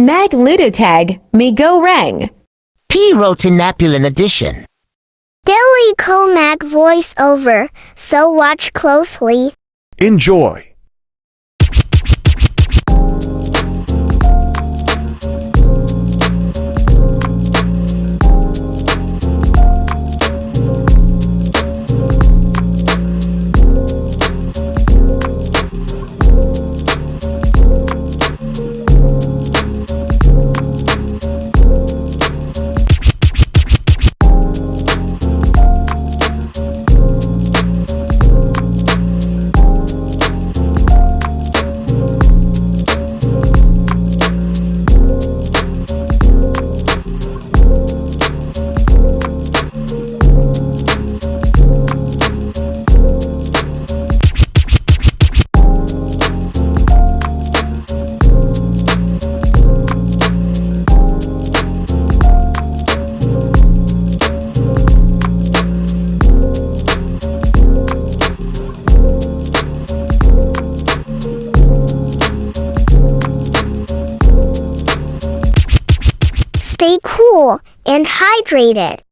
Mag Ludotag, Mi Goreng. P. Rotinapulin addition. Daily Comag voiceover, so watch closely. Enjoy. Stay cool and hydrated.